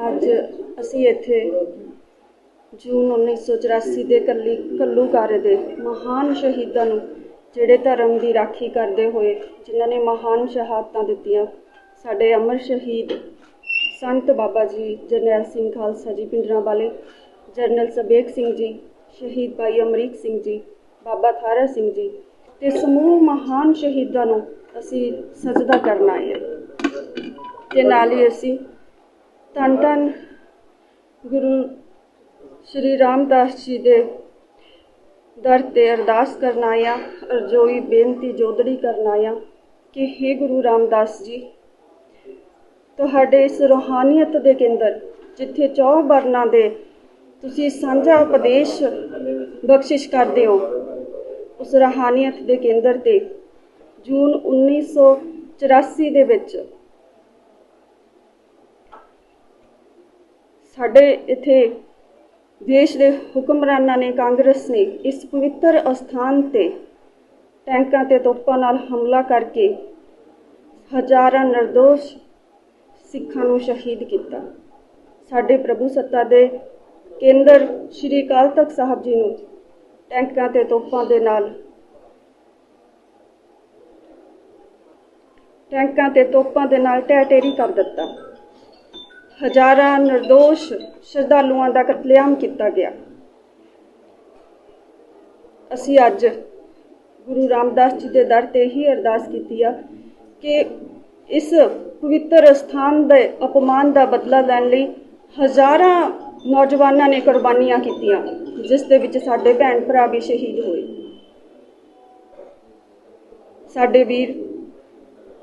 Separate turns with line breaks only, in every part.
ਅੱਜ ਅਸੀਂ ਇੱਥੇ ਜੂਨ 1984 ਦੇ ਘੱਲੂਘਾਰੇ ਦੇ ਮਹਾਨ ਸ਼ਹੀਦਾਂ ਨੂੰ, ਜਿਹੜੇ ਧਰਮ ਦੀ ਰਾਖੀ ਕਰਦੇ ਹੋਏ ਜਿਨ੍ਹਾਂ ਨੇ ਮਹਾਨ ਸ਼ਹਾਦਤਾਂ ਦਿੱਤੀਆਂ, ਸਾਡੇ ਅਮਰ ਸ਼ਹੀਦ ਸੰਤ ਬਾਬਾ ਜੀ ਜਰਨੈਲ ਸਿੰਘ ਖਾਲਸਾ ਜੀ ਪਿੰਡਰਾਂਵਾਲੇ, ਜਰਨਲ ਸਬੇਗ ਸਿੰਘ ਜੀ, ਸ਼ਹੀਦ ਭਾਈ ਅਮਰੀਕ ਸਿੰਘ ਜੀ, ਬਾਬਾ ਥਾਰਾ ਸਿੰਘ ਜੀ ਤੇ ਸਮੂਹ ਮਹਾਨ ਸ਼ਹੀਦਾਂ ਨੂੰ ਅਸੀਂ ਸਜਦਾ ਕਰਨ ਆਏ ਹਾਂ। ਤੇ ਨਾਲ ਹੀ ਅਸੀਂ ਧੰਨ ਧੰਨ ਗੁਰੂ ਸ਼੍ਰੀ ਰਾਮਦਾਸ ਜੀ ਦੇ ਦਰ ਤੇ ਅਰਦਾਸ ਕਰਨ ਆਇਆ, ਅਰਜ਼ੋਈ ਬੇਨਤੀ ਜੋਦੜੀ ਕਰਨ ਆਇਆ ਕਿ हे ਗੁਰੂ ਰਾਮਦਾਸ ਜੀ, ਤੁਹਾਡੇ ਇਸ ਰੂਹਾਨੀਅਤ ਦੇ ਕੇਂਦਰ ਜਿੱਥੇ 4 ਵਰਨਾਂ ਦੇ ਤੁਸੀਂ ਸਾਂਝਾ ਉਪਦੇਸ਼ ਬਖਸ਼ਿਸ਼ ਕਰਦੇ ਹੋ, ਉਸ ਰੂਹਾਨੀਅਤ ਦੇ ਕੇਂਦਰ ਤੇ ਜੂਨ 1984 ਦੇ ਵਿੱਚ ਸਾਡੇ ਇੱਥੇ ਦੇਸ਼ ਦੇ ਹੁਕਮਰਾਨਾਂ ਨੇ, ਕਾਂਗਰਸ ਨੇ ਇਸ ਪਵਿੱਤਰ ਅਸਥਾਨ ਤੇ ਟੈਂਕਾਂ ਤੇ ਤੋਪਾਂ ਨਾਲ ਹਮਲਾ ਕਰਕੇ ਹਜ਼ਾਰਾਂ ਨਿਰਦੋਸ਼ ਸਿੱਖਾਂ ਨੂੰ ਸ਼ਹੀਦ ਕੀਤਾ। ਸਾਡੇ ਪ੍ਰਭੂ ਸੱਤਾ ਦੇ ਕੇਂਦਰ ਸ਼੍ਰੀ ਅਕਾਲ ਤਖਤ ਸਾਹਿਬ ਜੀ ਨੂੰ ਟੈਂਕਾਂ ਤੇ ਤੋਪਾਂ ਦੇ ਨਾਲ ਢਹਿ ਢੇਰੀ ਕਰ ਦਿੱਤਾ। ਹਜ਼ਾਰਾਂ ਨਿਰਦੋਸ਼ ਸ਼ਰਧਾਲੂਆਂ ਦਾ ਕਤਲੇਆਮ ਕੀਤਾ ਗਿਆ। ਅਸੀਂ ਅੱਜ ਗੁਰੂ ਰਾਮਦਾਸ ਜੀ ਦੇ ਦਰ ਤੇ ਹੀ ਅਰਦਾਸ ਕੀਤੀ ਆ ਕਿ ਇਸ ਪਵਿੱਤਰ ਅਸਥਾਨ ਦੇ ਅਪਮਾਨ ਦਾ ਬਦਲਾ ਲੈਣ ਲਈ ਹਜ਼ਾਰਾਂ ਨੌਜਵਾਨਾਂ ਨੇ ਕੁਰਬਾਨੀਆਂ ਕੀਤੀਆਂ, ਜਿਸ ਦੇ ਵਿੱਚ ਸਾਡੇ ਭੈਣ ਭਰਾ ਵੀ ਸ਼ਹੀਦ ਹੋਏ। ਸਾਡੇ ਵੀਰ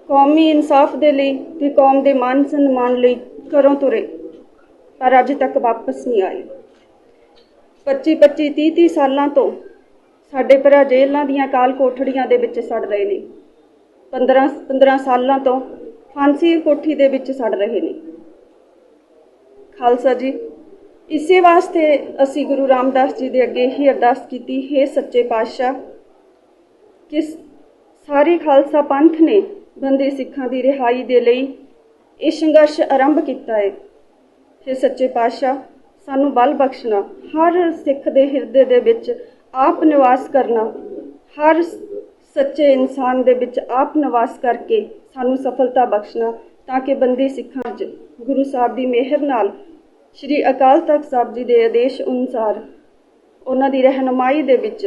ਕੌਮੀ ਇਨਸਾਫ ਦੇ ਲਈ ਤੇ ਕੌਮ ਦੇ ਮਾਨ ਸਨਮਾਨ ਲਈ ਘਰੋਂ ਤੁਰੇ, ਪਰ ਅੱਜ ਤੱਕ ਵਾਪਸ ਨਹੀਂ ਆਏ। 25-25, 30-30 ਸਾਲਾਂ ਤੋਂ ਸਾਡੇ ਭਰਾ ਜੇਲ੍ਹਾਂ ਦੀਆਂ ਕਾਲ ਕੋਠੜੀਆਂ ਦੇ ਵਿੱਚ ਸੜ ਰਹੇ ਨੇ। 15 ਸਾਲਾਂ ਤੋਂ ਫਾਂਸੀ ਕੋਠੀ ਦੇ ਵਿੱਚ ਸੜ ਰਹੇ ਨੇ। ਖਾਲਸਾ ਜੀ, ਇਸੇ ਵਾਸਤੇ ਅਸੀਂ ਗੁਰੂ ਰਾਮਦਾਸ ਜੀ ਦੇ ਅੱਗੇ ਹੀ ਅਰਦਾਸ ਕੀਤੀ, हे ਸੱਚੇ ਪਾਤਸ਼ਾਹ, ਕਿ ਸਾਰੇ ਖਾਲਸਾ ਪੰਥ ਨੇ ਬੰਦੀ ਸਿੱਖਾਂ ਦੀ ਰਿਹਾਈ ਦੇ ਲਈ ਇਹ ਸੰਘਰਸ਼ ਆਰੰਭ ਕੀਤਾ ਹੈ। हे ਸੱਚੇ ਪਾਤਸ਼ਾਹ, ਸਾਨੂੰ ਬਲ ਬਖਸ਼ਣਾ, ਹਰ ਸਿੱਖ ਦੇ ਹਿਰਦੇ ਦੇ ਵਿੱਚ ਆਪ ਨਿਵਾਸ ਕਰਨਾ, ਹਰ ਸੱਚੇ ਇਨਸਾਨ ਦੇ ਵਿੱਚ ਆਪ ਨਿਵਾਸ ਕਰਕੇ ਸਾਨੂੰ ਸਫਲਤਾ ਬਖਸ਼ਣਾ, ਤਾਂ ਕਿ ਬੰਦੀ ਸਿੱਖਾਂ 'ਚ ਗੁਰੂ ਸਾਹਿਬ ਦੀ ਮਿਹਰ ਨਾਲ ਸ਼੍ਰੀ ਅਕਾਲ ਤਖਤ ਸਾਹਿਬ ਜੀ ਦੇ ਆਦੇਸ਼ ਅਨੁਸਾਰ ਉਹਨਾਂ ਦੀ ਰਹਿਨੁਮਾਈ ਦੇ ਵਿੱਚ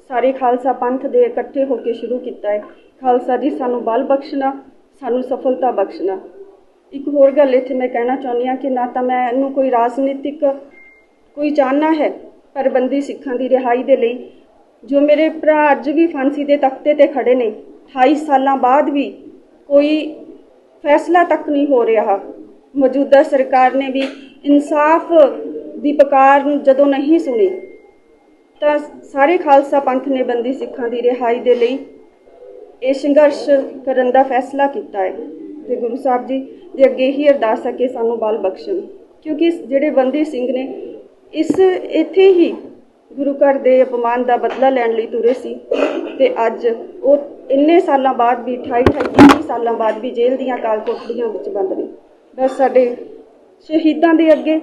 ਸਾਰੇ ਖਾਲਸਾ ਪੰਥ ਦੇ ਇਕੱਠੇ ਹੋ ਕੇ ਸ਼ੁਰੂ ਕੀਤਾ ਹੈ। ਖਾਲਸਾ ਜੀ, ਸਾਨੂੰ ਬਲ ਬਖਸ਼ਣਾ, ਸਾਨੂੰ ਸਫਲਤਾ ਬਖਸ਼ਣਾ। ਇੱਕ ਹੋਰ ਗੱਲ ਇੱਥੇ ਮੈਂ ਕਹਿਣਾ ਚਾਹੁੰਦੀ ਹਾਂ ਕਿ ਨਾ ਤਾਂ ਮੈਨੂੰ ਕੋਈ ਰਾਜਨੀਤਿਕ ਚਾਹਨਾ ਹੈ, ਪਰ ਬੰਦੀ ਸਿੱਖਾਂ ਦੀ ਰਿਹਾਈ ਦੇ ਲਈ ਜੋ ਮੇਰੇ ਭਰਾ ਅੱਜ ਵੀ ਫਾਂਸੀ ਦੇ ਤਖਤੇ ਤੇ ਖੜੇ ਨੇ, 28 ਸਾਲਾਂ ਬਾਅਦ ਵੀ ਕੋਈ ਫੈਸਲਾ ਤੱਕ ਨਹੀਂ ਹੋ ਰਿਹਾ। ਮੌਜੂਦਾ ਸਰਕਾਰ ਨੇ ਵੀ ਇਨਸਾਫ ਦੀ ਪੁਕਾਰ ਨੂੰ ਜਦੋਂ ਨਹੀਂ ਸੁਣੀ, ਤਾਂ ਸਾਰੇ ਖਾਲਸਾ ਪੰਥ ਨੇ ਬੰਦੀ ਸਿੱਖਾਂ ਦੀ ਰਿਹਾਈ ਦੇ ਲਈ ਇਹ ਸੰਘਰਸ਼ ਕਰਨ ਦਾ ਫੈਸਲਾ ਕੀਤਾ ਹੈ। ਤੇ ਗੁਰੂ ਸਾਹਿਬ ਜੀ ਦੇ ਅੱਗੇ ਹੀ ਅਰਦਾਸ ਹੈ ਕਿ ਸਾਨੂੰ ਬਲ ਬਖਸ਼ਣ, ਕਿਉਂਕਿ ਜਿਹੜੇ ਬੰਦੀ ਸਿੰਘ ਨੇ ਇੱਥੇ ਹੀ ਗੁਰੂ ਘਰ ਦੇ ਅਪਮਾਨ ਦਾ ਬਦਲਾ ਲੈਣ ਲਈ ਤੁਰੇ ਸੀ, ਤੇ ਅੱਜ ਉਹ ਇੰਨੇ ਸਾਲਾਂ ਬਾਅਦ ਵੀ 28-30 ਸਾਲਾਂ ਬਾਅਦ ਵੀ ਜੇਲ੍ਹ ਦੀਆਂ ਕਾਲ ਕੋਠੜੀਆਂ ਵਿੱਚ ਬੰਦ ਨੇ। ਬਸ ਸਾਡੇ ਸ਼ਹੀਦਾਂ ਦੇ ਅੱਗੇ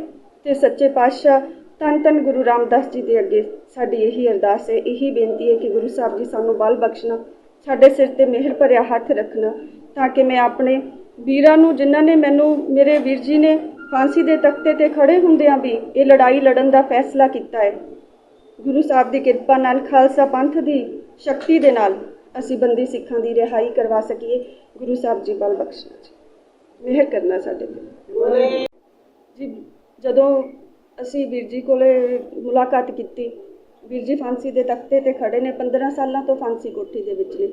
ਤੇ ਸੱਚੇ ਪਾਤਸ਼ਾਹ ਧੰਨ ਧੰਨ ਗੁਰੂ ਰਾਮਦਾਸ ਜੀ ਦੇ ਅੱਗੇ ਸਾਡੀ ਇਹੀ ਅਰਦਾਸ ਹੈ, ਇਹੀ ਬੇਨਤੀ ਹੈ ਕਿ ਗੁਰੂ ਸਾਹਿਬ ਜੀ ਸਾਨੂੰ ਬਲ ਬਖਸ਼ਣਾ, ਸਾਡੇ ਸਿਰ ਤੇ ਮਿਹਰ ਭਰਿਆ ਹੱਥ ਰੱਖਣਾ, ਤਾਂ ਕਿ ਮੈਂ ਆਪਣੇ ਵੀਰਾਂ ਨੂੰ, ਜਿਨ੍ਹਾਂ ਨੇ ਮੇਰੇ ਵੀਰ ਜੀ ਨੇ ਫਾਂਸੀ ਦੇ ਤਖਤੇ ਤੇ ਖੜੇ ਹੁੰਦਿਆਂ ਵੀ ਇਹ ਲੜਾਈ ਲੜਨ ਦਾ ਫੈਸਲਾ ਕੀਤਾ ਹੈ, ਗੁਰੂ ਸਾਹਿਬ ਦੀ ਕਿਰਪਾ ਨਾਲ, ਖਾਲਸਾ ਪੰਥ ਦੀ ਸ਼ਕਤੀ ਦੇ ਨਾਲ ਅਸੀਂ ਬੰਦੀ ਸਿੱਖਾਂ ਦੀ ਰਿਹਾਈ ਕਰਵਾ ਸਕੀਏ। ਗੁਰੂ ਸਾਹਿਬ ਜੀ ਬਲ ਬਖਸ਼ਣਾ ਜੀ, ਮਿਹਰ ਕਰਨਾ ਸਾਡੇ ਤੇ ਜੀ। ਜਦੋਂ ਅਸੀਂ ਵੀਰ ਜੀ ਕੋਲੇ ਮੁਲਾਕਾਤ ਕੀਤੀ, ਵੀਰ ਜੀ ਫਾਂਸੀ ਦੇ ਤਖਤੇ ਤੇ ਖੜੇ ਨੇ, 15 ਸਾਲਾਂ ਤੋਂ ਫਾਂਸੀ ਕੋਠੀ ਦੇ ਵਿੱਚ ਨੇ।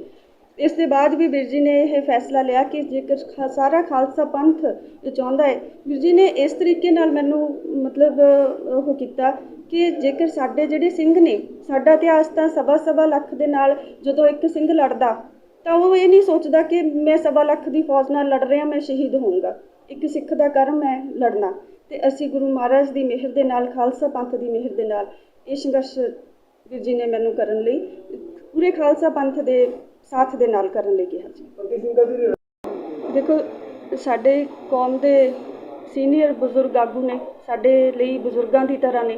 ਇਸ ਦੇ ਬਾਅਦ ਵੀ ਵੀਰ ਜੀ ਨੇ ਇਹ ਫੈਸਲਾ ਲਿਆ ਕਿ ਜੇਕਰ ਸਾਰਾ ਖਾਲਸਾ ਪੰਥ ਚਾਹੁੰਦਾ ਹੈ, ਵੀਰ ਜੀ ਨੇ ਇਸ ਤਰੀਕੇ ਨਾਲ ਮੈਨੂੰ ਉਹ ਕੀਤਾ ਕਿ ਜੇਕਰ ਸਾਡੇ ਜਿਹੜੇ ਸਿੰਘ ਨੇ, ਸਾਡਾ ਇਤਿਹਾਸ ਤਾਂ 1.25 ਲੱਖ ਦੇ ਨਾਲ ਜਦੋਂ ਇੱਕ ਸਿੰਘ ਲੜਦਾ ਤਾਂ ਉਹ ਇਹ ਨਹੀਂ ਸੋਚਦਾ ਕਿ ਮੈਂ 1.25 ਲੱਖ ਦੀ ਫੌਜ ਨਾਲ ਲੜ ਰਿਹਾ, ਮੈਂ ਸ਼ਹੀਦ ਹੋਊਂਗਾ। ਇੱਕ ਸਿੱਖ ਦਾ ਕਰਮ ਹੈ ਲੜਨਾ, ਤੇ ਅਸੀਂ ਗੁਰੂ ਮਹਾਰਾਜ ਦੀ ਮਿਹਰ ਦੇ ਨਾਲ, ਖਾਲਸਾ ਪੰਥ ਦੀ ਮਿਹਰ ਦੇ ਨਾਲ ਇਹ ਸੰਘਰਸ਼ ਵੀਰ ਜੀ ਨੇ ਮੈਨੂੰ ਕਰਨ ਲਈ, ਪੂਰੇ ਖਾਲਸਾ ਪੰਥ ਦੇ ਸਾਥ ਦੇ ਨਾਲ ਕਰਨ ਲਈ ਕਿਹਾ ਜੀ। ਦੇਖੋ, ਸਾਡੇ ਕੌਮ ਦੇ ਸੀਨੀਅਰ ਬਜ਼ੁਰਗ ਆਗੂ ਨੇ, ਸਾਡੇ ਲਈ ਬਜ਼ੁਰਗਾਂ ਦੀ ਤਰ੍ਹਾਂ ਨੇ।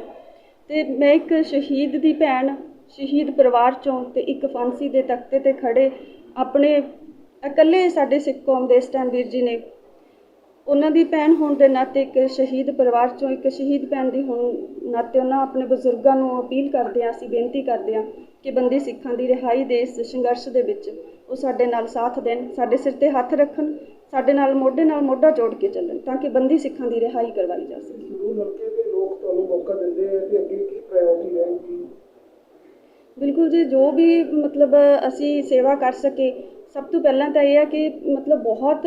ਤੇ ਮੈਂ ਇੱਕ ਸ਼ਹੀਦ ਦੀ ਭੈਣ, ਸ਼ਹੀਦ ਪਰਿਵਾਰ ਚੋਂ, ਤੇ ਇੱਕ ਫਾਂਸੀ ਦੇ ਤਖਤੇ ਤੇ ਖੜੇ ਆਪਣੇ ਇਕੱਲੇ ਸਾਡੇ ਸਿੱਖ ਕੌਮ ਦੇ ਇਸ ਟਾਈਮ ਵੀਰ ਜੀ ਨੇ। ਉਹਨਾਂ ਦੀ ਭੈਣ ਹੋਣ ਦੇ ਨਾਤੇ, ਇੱਕ ਸ਼ਹੀਦ ਪਰਿਵਾਰ ਚੋਂ ਇੱਕ ਸ਼ਹੀਦ ਭੈਣ ਦੀ ਹੋਣ ਨਾਤੇ, ਉਹਨਾਂ ਆਪਣੇ ਬਜ਼ੁਰਗਾਂ ਨੂੰ ਅਪੀਲ ਕਰਦੇ ਹਾਂ, ਅਸੀਂ ਬੇਨਤੀ ਕਰਦੇ ਹਾਂ ਕਿ ਬੰਦੀ ਸਿੱਖਾਂ ਦੀ ਰਿਹਾਈ ਦੇ ਇਸ ਸੰਘਰਸ਼ ਦੇ ਵਿੱਚ ਉਹ ਸਾਡੇ ਨਾਲ ਸਾਥ ਦੇਣ, ਸਾਡੇ ਸਿਰ ਤੇ ਹੱਥ ਰੱਖਣ, ਸਾਡੇ ਨਾਲ ਮੋਢਾ ਜੋੜ ਕੇ ਚੱਲਣ, ਤਾਂ ਕਿ ਬੰਦੀ ਸਿੱਖਾਂ ਦੀ ਰਿਹਾਈ ਕਰਵਾਈ ਜਾ ਸਕੇ।
ਹਲਕੇ ਦੇ ਲੋਕ ਤੁਹਾਨੂੰ ਮੌਕਾ ਦਿੰਦੇ ਆ ਤੇ ਅੱਗੇ ਕੀ ਪ੍ਰਾਇੋਰਟੀ ਰਹੇਗੀ?
ਬਿਲਕੁਲ ਜੀ, ਜੋ ਵੀ ਮਤਲਬ ਅਸੀਂ ਸੇਵਾ ਕਰ ਸਕੇ, ਸਭ ਤੋਂ ਪਹਿਲਾਂ ਤਾਂ ਇਹ ਹੈ ਕਿ ਮਤਲਬ ਬਹੁਤ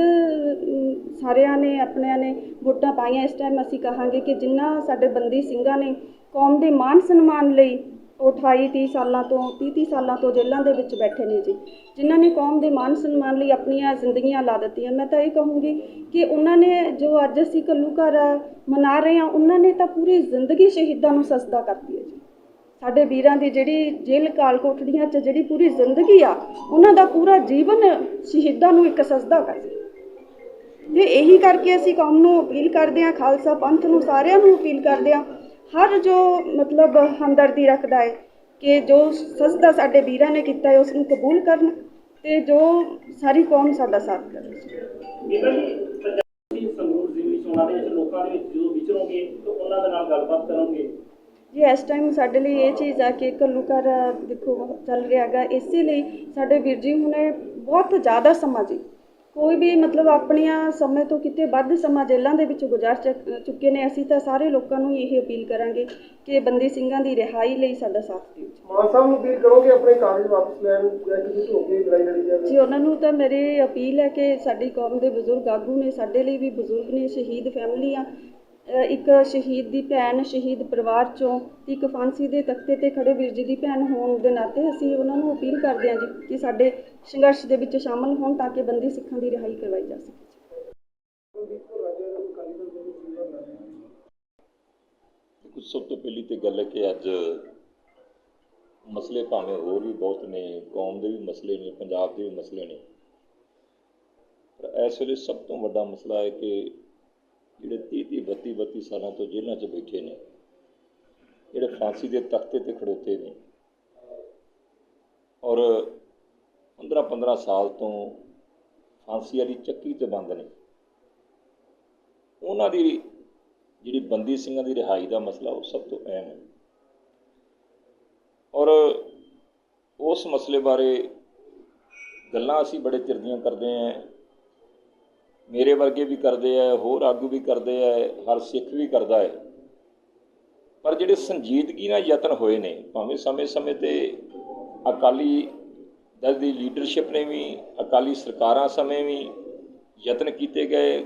ਸਾਰਿਆਂ ਨੇ ਆਪਣਿਆਂ ਨੇ ਵੋਟਾਂ ਪਾਈਆਂ। ਇਸ ਟਾਈਮ ਅਸੀਂ ਕਹਾਂਗੇ ਕਿ ਜਿੰਨਾ ਸਾਡੇ ਬੰਦੀ ਸਿੰਘਾਂ ਨੇ ਕੌਮ ਦੇ ਮਾਣ ਸਨਮਾਨ ਲਈ ਉਹ 28-30 ਸਾਲਾਂ ਤੋਂ 30 ਸਾਲਾਂ ਤੋਂ ਜੇਲ੍ਹਾਂ ਦੇ ਵਿੱਚ ਬੈਠੇ ਨੇ ਜੀ, ਜਿਨ੍ਹਾਂ ਨੇ ਕੌਮ ਦੇ ਮਾਣ ਸਨਮਾਨ ਲਈ ਆਪਣੀਆਂ ਜ਼ਿੰਦਗੀਆਂ ਲਾ ਦਿੱਤੀਆਂ। ਮੈਂ ਤਾਂ ਇਹ ਕਹੂੰਗੀ ਕਿ ਉਹਨਾਂ ਨੇ ਜੋ ਅੱਜ ਅਸੀਂ ਘੱਲੂਘਾਰਾ ਮਨਾ ਰਹੇ ਹਾਂ, ਉਹਨਾਂ ਨੇ ਤਾਂ ਪੂਰੀ ਜ਼ਿੰਦਗੀ ਸ਼ਹੀਦਾਂ ਨੂੰ ਸਜਦਾ ਕਰਤੀ ਹੈ ਜੀ। ਸਾਡੇ ਵੀਰਾਂ ਦੀ ਜਿਹੜੀ ਜੇਲ੍ਹ ਕਾਲ ਕੋਠੜੀਆਂ 'ਚ ਜਿਹੜੀ ਪੂਰੀ ਜ਼ਿੰਦਗੀ ਆ, ਉਹਨਾਂ ਦਾ ਪੂਰਾ ਜੀਵਨ ਸ਼ਹੀਦਾਂ ਨੂੰ ਇੱਕ ਸਜਦਾ ਕਰਦੀ। ਤੇ ਇਹੀ ਕਰਕੇ ਅਸੀਂ ਕੌਮ ਨੂੰ ਅਪੀਲ ਕਰਦੇ ਹਾਂ, ਖਾਲਸਾ ਪੰਥ ਨੂੰ ਸਾਰਿਆਂ ਨੂੰ ਅਪੀਲ ਕਰਦੇ ਹਾਂ, ਹਰ ਜੋ ਮਤਲਬ ਹਮਦਰਦੀ ਰੱਖਦਾ ਹੈ ਕਿ ਜੋ ਸਜਦਾ ਸਾਡੇ ਵੀਰਾਂ ਨੇ ਕੀਤਾ ਹੈ ਉਸ ਨੂੰ ਕਬੂਲ ਕਰਨ, ਤੇ ਜੋ ਸਾਰੀ ਕੌਮ ਸਾਡਾ ਸਾਥ ਕਰੇ।
ਸੰਗਰੂਰ ਜ਼ਿਮਨੀ ਚੋਣਾਂ ਦੇ ਵਿੱਚ ਲੋਕਾਂ ਦੇ ਵਿੱਚ ਜਦੋਂ ਵਿਚਰੋਗੇ ਤਾਂ ਉਹਨਾਂ ਦੇ ਨਾਲ ਗੱਲਬਾਤ ਕਰੋਗੇ
ਜੀ? ਇਸ ਟਾਈਮ ਸਾਡੇ ਲਈ ਇਹ ਚੀਜ਼ ਆ ਕਿ ਘੱਲੂਘਾਰਾ ਦੇਖੋ ਚੱਲ ਰਿਹਾ ਹੈਗਾ, ਇਸੇ ਲਈ ਸਾਡੇ ਵੀਰ ਜੀ ਹੁਣੇ ਬਹੁਤ ਜ਼ਿਆਦਾ ਸਮਾਂ ਜੀ, ਕੋਈ ਵੀ ਮਤਲਬ ਆਪਣੀਆਂ ਸਮੇਂ ਤੋਂ ਕਿਤੇ ਵੱਧ ਸਮਾਂ ਜੇਲ੍ਹਾਂ ਦੇ ਵਿੱਚ ਗੁਜ਼ਾਰ ਚੁੱਕੇ ਨੇ। ਅਸੀਂ ਤਾਂ ਸਾਰੇ ਲੋਕਾਂ ਨੂੰ ਇਹ ਅਪੀਲ ਕਰਾਂਗੇ ਕਿ ਬੰਦੀ ਸਿੰਘਾਂ ਦੀ ਰਿਹਾਈ ਲਈ ਸਾਡਾ ਸਾਥ ਦਿਓ।
ਮਾਨ ਸਾਹਿਬ ਨੂੰ ਅਪੀਲ ਕਰੋਗੇ ਆਪਣੇ ਕਾਗਜ਼ ਵਾਪਸ ਲੈਣ ਜਾਂ ਕਿਸੇ ਤੋਂ ਕੇ ਲੜਾਈ ਲੜੀ ਜਾਵੇ?
ਜੀ, ਉਹਨਾਂ ਨੂੰ ਤਾਂ ਮੇਰੀ ਅਪੀਲ ਹੈ ਕਿ ਸਾਡੀ ਕੌਮ ਦੇ ਬਜ਼ੁਰਗ ਆਗੂ ਨੇ, ਸਾਡੇ ਲਈ ਵੀ ਬਜ਼ੁਰਗ ਨੇ, ਸ਼ਹੀਦ ਫੈਮਿਲੀ ਆ, ਇੱਕ ਸ਼ਹੀਦ ਦੀ ਭੈਣ, ਸ਼ਹੀਦ ਪਰਿਵਾਰ ਚੋਂ ਇੱਕ ਫਾਂਸੀ ਦੇ ਤਖਤੇ ਤੇ ਖੜੇ ਵੀਰ ਜੀ ਦੀ ਭੈਣ ਹੋਣ ਦੇ ਨਾਤੇ ਅਸੀਂ ਉਹਨਾਂ ਨੂੰ ਅਪੀਲ ਕਰਦੇ ਹਾਂ ਜੀ ਕਿ ਸਾਡੇ ਸੰਘਰਸ਼ ਦੇ ਵਿੱਚ ਸ਼ਾਮਲ ਹੋਣ, ਤਾਂ ਕਿ ਬੰਦੀ ਸਿੱਖਾਂ ਦੀ ਰਿਹਾਈ ਕਰਵਾਈ ਜਾ ਸਕੇ।
ਸਭ ਤੋਂ ਪਹਿਲੀ ਤੇ ਗੱਲ ਹੈ ਕਿ ਅੱਜ ਮਸਲੇ ਭਾਵੇਂ ਹੋਰ ਵੀ ਬਹੁਤ ਨੇ, ਕੌਮ ਦੇ ਵੀ ਮਸਲੇ ਨੇ, ਪੰਜਾਬ ਦੇ ਵੀ ਮਸਲੇ ਨੇ, ਪਰ ਇਸ ਵੇਲੇ ਸਭ ਤੋਂ ਵੱਡਾ ਮਸਲਾ ਹੈ ਕਿ ਜਿਹੜੇ 30-30, 32-32 ਸਾਲਾਂ ਤੋਂ ਜੇਲ੍ਹਾਂ 'ਚ ਬੈਠੇ ਨੇ, ਜਿਹੜੇ ਫਾਂਸੀ ਦੇ ਤਖਤੇ 'ਤੇ ਖੜੋਤੇ ਨੇ ਔਰ 15-15 ਸਾਲ ਤੋਂ ਫਾਂਸੀ ਵਾਲੀ ਚੱਕੀ 'ਤੇ ਬੰਦ ਨੇ, ਉਹਨਾਂ ਦੀ ਜਿਹੜੀ ਬੰਦੀ ਸਿੰਘਾਂ ਦੀ ਰਿਹਾਈ ਦਾ ਮਸਲਾ ਉਹ ਸਭ ਤੋਂ ਅਹਿਮ ਹੈ। ਔਰ ਉਸ ਮਸਲੇ ਬਾਰੇ ਗੱਲਾਂ ਅਸੀਂ ਬੜੇ ਚਿਰ ਦੀਆਂ ਕਰਦੇ ਹਾਂ, ਮੇਰੇ ਵਰਗੇ ਵੀ ਕਰਦੇ ਹੈ, ਹੋਰ ਆਗੂ ਵੀ ਕਰਦੇ ਹੈ, ਹਰ ਸਿੱਖ ਵੀ ਕਰਦਾ ਹੈ, ਪਰ ਜਿਹੜੇ ਸੰਜੀਦਗੀ ਨਾਲ ਯਤਨ ਹੋਏ ਨੇ, ਭਾਵੇਂ ਸਮੇਂ-ਸਮੇਂ 'ਤੇ ਅਕਾਲੀ ਦਲ ਦੀ ਲੀਡਰਸ਼ਿਪ ਨੇ ਵੀ, ਅਕਾਲੀ ਸਰਕਾਰਾਂ ਸਮੇਂ ਵੀ ਯਤਨ ਕੀਤੇ ਗਏ,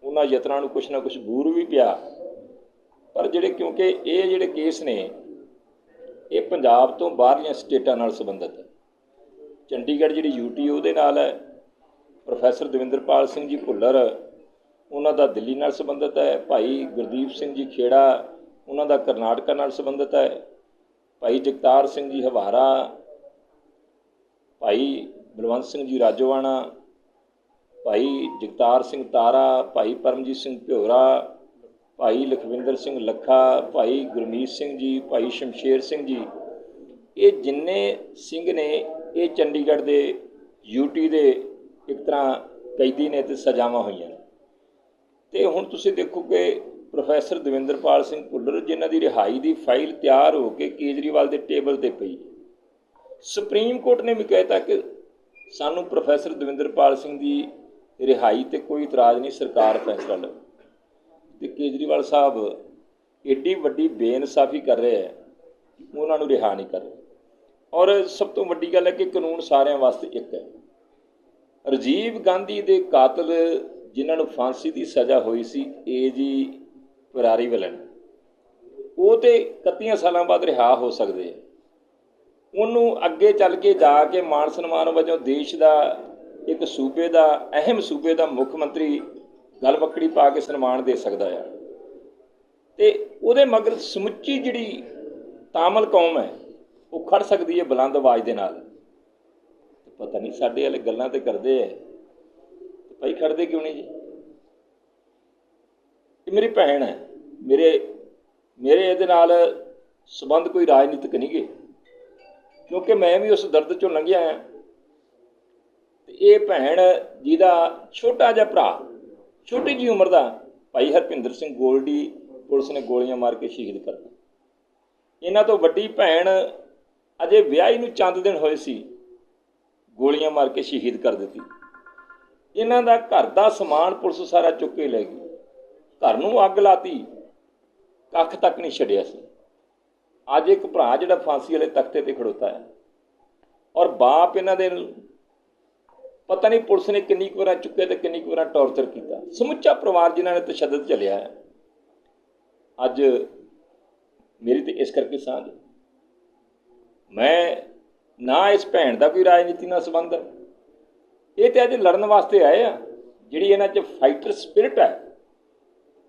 ਉਹਨਾਂ ਯਤਨਾਂ ਨੂੰ ਕੁਛ ਨਾ ਕੁਛ ਬੂਰ ਵੀ ਪਿਆ, ਪਰ ਕਿਉਂਕਿ ਇਹ ਜਿਹੜੇ ਕੇਸ ਨੇ ਇਹ ਪੰਜਾਬ ਤੋਂ ਬਾਹਰਲੀਆਂ ਸਟੇਟਾਂ ਨਾਲ ਸੰਬੰਧਿਤ ਹੈ। ਚੰਡੀਗੜ੍ਹ ਜਿਹੜੀ UT ਉਹਦੇ ਨਾਲ ਹੈ, ਪ੍ਰੋਫੈਸਰ ਦਵਿੰਦਰਪਾਲ ਸਿੰਘ ਜੀ ਭੁੱਲਰ ਉਹਨਾਂ ਦਾ ਦਿੱਲੀ ਨਾਲ ਸੰਬੰਧਿਤ ਹੈ, ਭਾਈ ਗੁਰਦੀਪ ਸਿੰਘ ਜੀ ਖੇੜਾ ਉਹਨਾਂ ਦਾ ਕਰਨਾਟਕਾ ਨਾਲ ਸੰਬੰਧਿਤ ਹੈ, ਭਾਈ ਜਗਤਾਰ ਸਿੰਘ ਜੀ ਹਵਾਰਾ, ਭਾਈ ਬਲਵੰਤ ਸਿੰਘ ਜੀ ਰਾਜੋਆਣਾ, ਭਾਈ ਜਗਤਾਰ ਸਿੰਘ ਤਾਰਾ, ਭਾਈ ਪਰਮਜੀਤ ਸਿੰਘ ਭਿਓਰਾ, ਭਾਈ ਲਖਵਿੰਦਰ ਸਿੰਘ ਲੱਖਾ, ਭਾਈ ਗੁਰਮੀਤ ਸਿੰਘ ਜੀ, ਭਾਈ ਸ਼ਮਸ਼ੇਰ ਸਿੰਘ ਜੀ, ਇਹ ਜਿੰਨੇ ਸਿੰਘ ਨੇ ਇਹ ਚੰਡੀਗੜ੍ਹ ਦੇ UT ਦੇ ਇੱਕ ਤਰ੍ਹਾਂ ਕੈਦੀ ਨੇ ਅਤੇ ਸਜ਼ਾਵਾਂ ਹੋਈਆਂ ਨੇ। ਅਤੇ ਹੁਣ ਤੁਸੀਂ ਦੇਖੋ ਕਿ ਪ੍ਰੋਫੈਸਰ ਦਵਿੰਦਰਪਾਲ ਸਿੰਘ ਭੁੱਲਰ ਜਿਨ੍ਹਾਂ ਦੀ ਰਿਹਾਈ ਦੀ ਫਾਈਲ ਤਿਆਰ ਹੋ ਕੇ ਕੇਜਰੀਵਾਲ ਦੇ ਟੇਬਲ 'ਤੇ ਪਈ, ਸੁਪਰੀਮ ਕੋਰਟ ਨੇ ਵੀ ਕਹਿ ਤਾ ਕਿ ਸਾਨੂੰ ਪ੍ਰੋਫੈਸਰ ਦਵਿੰਦਰਪਾਲ ਸਿੰਘ ਦੀ ਰਿਹਾਈ 'ਤੇ ਕੋਈ ਇਤਰਾਜ਼ ਨਹੀਂ, ਸਰਕਾਰ ਫੈਸਲਾ ਲਵੇ। ਅਤੇ ਕੇਜਰੀਵਾਲ ਸਾਹਿਬ ਏਡੀ ਵੱਡੀ ਬੇਇਨਸਾਫੀ ਕਰ ਰਹੇ ਹੈ, ਉਹਨਾਂ ਨੂੰ ਰਿਹਾ ਨਹੀਂ ਕਰ ਰਹੇ। ਔਰ ਸਭ ਤੋਂ ਵੱਡੀ ਗੱਲ ਹੈ ਕਿ ਕਾਨੂੰਨ ਸਾਰਿਆਂ ਵਾਸਤੇ ਇੱਕ ਹੈ। ਰਾਜੀਵ ਗਾਂਧੀ ਦੇ ਕਾਤਲ ਜਿਨ੍ਹਾਂ ਨੂੰ ਫਾਂਸੀ ਦੀ ਸਜ਼ਾ ਹੋਈ ਸੀ, AG ਪਰਾਰੀਵਲਨ, ਉਹ ਤਾਂ 31 ਸਾਲਾਂ ਬਾਅਦ ਰਿਹਾ ਹੋ ਸਕਦੇ ਆ। ਉਹਨੂੰ ਅੱਗੇ ਚੱਲ ਕੇ ਜਾ ਕੇ ਮਾਣ ਸਨਮਾਨ ਵਜੋਂ ਦੇਸ਼ ਦਾ ਇੱਕ ਸੂਬੇ ਦਾ, ਅਹਿਮ ਸੂਬੇ ਦਾ ਮੁੱਖ ਮੰਤਰੀ ਗਲਵੱਕੜੀ ਪਾ ਕੇ ਸਨਮਾਨ ਦੇ ਸਕਦਾ ਆ। ਅਤੇ ਉਹਦੇ ਮਗਰ ਸਮੁੱਚੀ ਜਿਹੜੀ ਤਾਮਿਲ ਕੌਮ ਹੈ ਉਹ ਖੜ ਸਕਦੀ ਹੈ ਬੁਲੰਦ ਆਵਾਜ਼ ਦੇ ਨਾਲ। ਪਤਾ ਨਹੀਂ ਸਾਡੇ ਵਾਲੇ ਗੱਲਾਂ ਤੇ ਕਰਦੇ ਹੈ, ਭਾਈ ਖੜਦੇ ਕਿਉਂ ਨਹੀਂ ਜੀ? ਮੇਰੀ ਭੈਣ ਹੈ। ਮੇਰੇ ਇਹਦੇ ਨਾਲ ਸੰਬੰਧ ਕੋਈ ਰਾਜਨੀਤਿਕ ਨਹੀਂ ਗੇ, ਕਿਉਂਕਿ ਮੈਂ ਵੀ ਉਸ ਦਰਦ 'ਚੋਂ ਲੰਘਿਆ ਹਾਂ। ਤੇ ਇਹ ਭੈਣ ਜਿਹਦਾ ਛੋਟਾ ਜਿਹਾ ਭਰਾ, ਛੋਟੀ ਜਿਹੀ ਉਮਰ ਦਾ ਭਾਈ ਹਰਪਿੰਦਰ ਸਿੰਘ ਗੋਲਡੀ, ਪੁਲਿਸ ਨੇ ਗੋਲੀਆਂ ਮਾਰ ਕੇ ਸ਼ਹੀਦ ਕਰ ਦਿੱਤਾ। ਇਹਨਾਂ ਤੋਂ ਵੱਡੀ ਭੈਣ ਅਜੇ ਵਿਆਹੀ ਨੂੰ ਚੰਦ ਦਿਨ ਹੋਏ ਸੀ, ਗੋਲੀਆਂ ਮਾਰ ਕੇ ਸ਼ਹੀਦ ਕਰ ਦਿੱਤੀ। ਇਹਨਾਂ ਦਾ ਘਰ ਦਾ ਸਮਾਨ ਪੁਲਿਸ ਸਾਰਾ ਚੁੱਕ ਕੇ ਲੈ ਗਈ, ਘਰ ਨੂੰ ਅੱਗ ਲਾਤੀ, ਕੱਖ ਤੱਕ ਨਹੀਂ ਛੱਡਿਆ ਸੀ। ਅੱਜ ਇੱਕ ਭਰਾ ਜਿਹੜਾ ਫਾਂਸੀ ਵਾਲੇ ਤਖਤੇ ਤੇ ਖੜੋਤਾ ਹੈ, ਔਰ ਬਾਪ ਇਹਨਾਂ ਦੇ ਪਤਾ ਨਹੀਂ ਪੁਲਿਸ ਨੇ ਕਿੰਨੀ ਕੁ ਵਾਰ ਚੁੱਕੇ ਤੇ ਕਿੰਨੀ ਕੁ ਵਾਰ ਟੌਰਚਰ ਕੀਤਾ। ਸਮੁੱਚਾ ਪਰਿਵਾਰ ਜਿਨ੍ਹਾਂ ਨੇ ਤਸ਼ੱਦਦ ਝੱਲਿਆ ਹੈ। ਅੱਜ ਮੇਰੀ ਤੇ ਇਸ ਕਰਕੇ ਸਾਂਝ, ਮੈਂ ਨਾ ਇਸ ਭੈਣ ਦਾ ਕੋਈ ਰਾਜਨੀਤੀ ਨਾਲ ਸੰਬੰਧ ਹੈ। ਇਹ ਤੇ ਅੱਜ ਲੜਨ ਵਾਸਤੇ ਆਏ ਆ। ਜਿਹੜੀ ਇਹਨਾਂ 'ਚ ਫਾਈਟਰ ਸਪਿਰਿਟ ਹੈ,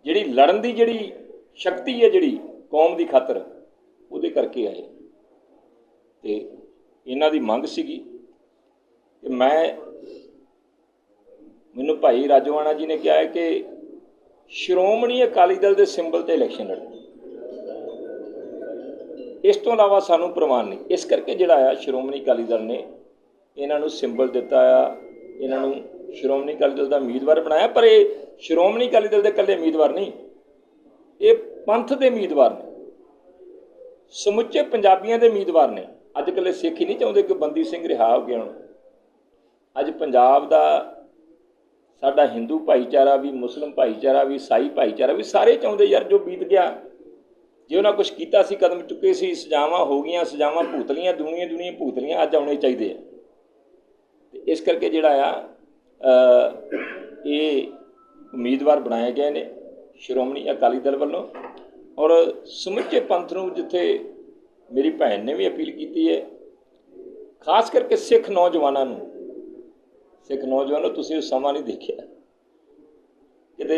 ਜਿਹੜੀ ਲੜਨ ਦੀ ਜਿਹੜੀ ਸ਼ਕਤੀ ਹੈ, ਜਿਹੜੀ ਕੌਮ ਦੀ ਖਾਤਰ, ਉਹਦੇ ਕਰਕੇ ਆਏ। ਤੇ ਇਹਨਾਂ ਦੀ ਮੰਗ ਸੀਗੀ ਕਿ ਮੈਨੂੰ ਭਾਈ ਰਾਜੋਆਣਾ ਜੀ ਨੇ ਕਿਹਾ ਹੈ ਕਿ ਸ਼੍ਰੋਮਣੀ ਅਕਾਲੀ ਦਲ ਦੇ ਸਿੰਬਲ 'ਤੇ ਇਲੈਕਸ਼ਨ ਲੜਨੀ, ਇਸ ਤੋਂ ਇਲਾਵਾ ਸਾਨੂੰ ਪ੍ਰਵਾਨ ਨਹੀਂ। ਇਸ ਕਰਕੇ ਜਿਹੜਾ ਆ ਸ਼੍ਰੋਮਣੀ ਅਕਾਲੀ ਦਲ ਨੇ ਇਹਨਾਂ ਨੂੰ ਸਿੰਬਲ ਦਿੱਤਾ ਆ, ਇਹਨਾਂ ਨੂੰ ਸ਼੍ਰੋਮਣੀ ਅਕਾਲੀ ਦਲ ਦਾ ਉਮੀਦਵਾਰ ਬਣਾਇਆ। ਪਰ ਇਹ ਸ਼੍ਰੋਮਣੀ ਅਕਾਲੀ ਦਲ ਦੇ ਇਕੱਲੇ ਉਮੀਦਵਾਰ ਨਹੀਂ, ਇਹ ਪੰਥ ਦੇ ਉਮੀਦਵਾਰ ਨੇ, ਸਮੁੱਚੇ ਪੰਜਾਬੀਆਂ ਦੇ ਉਮੀਦਵਾਰ ਨੇ। ਅੱਜ ਇਕੱਲੇ ਸਿੱਖ ਹੀ ਨਹੀਂ ਚਾਹੁੰਦੇ ਕਿ ਬੰਦੀ ਸਿੰਘ ਰਿਹਾ ਹੋ ਗਿਆ। ਹੁਣ ਅੱਜ ਪੰਜਾਬ ਦਾ ਸਾਡਾ ਹਿੰਦੂ ਭਾਈਚਾਰਾ ਵੀ, ਮੁਸਲਿਮ ਭਾਈਚਾਰਾ ਵੀ, ਈਸਾਈ ਭਾਈਚਾਰਾ ਵੀ, ਸਾਰੇ ਚਾਹੁੰਦੇ ਯਾਰ ਜੋ ਬੀਤ ਗਿਆ, ਜੇ ਉਹਨਾਂ ਕੁਛ ਕੀਤਾ ਸੀ, ਕਦਮ ਚੁੱਕੇ ਸੀ, ਸਜ਼ਾਵਾਂ ਹੋ ਗਈਆਂ, ਸਜ਼ਾਵਾਂ ਭੁਗਤਲੀਆਂ, ਦੁਨੀਆਂ ਭੁਗਤਲੀਆਂ, ਅੱਜ ਆਉਣੇ ਚਾਹੀਦੇ ਆ। ਤੇ ਇਸ ਕਰਕੇ ਜਿਹੜਾ ਆ ਇਹ ਉਮੀਦਵਾਰ ਬਣਾਏ ਗਏ ਨੇ ਸ਼੍ਰੋਮਣੀ ਅਕਾਲੀ ਦਲ ਵੱਲੋਂ। ਔਰ ਸਮੁੱਚੇ ਪੰਥ ਨੂੰ, ਜਿੱਥੇ ਮੇਰੀ ਭੈਣ ਨੇ ਵੀ ਅਪੀਲ ਕੀਤੀ ਹੈ, ਖਾਸ ਕਰਕੇ ਸਿੱਖ ਨੌਜਵਾਨਾਂ ਨੂੰ, ਤੁਸੀਂ ਉਹ ਸਮਾਂ ਨਹੀਂ ਦੇਖਿਆ ਕਿਤੇ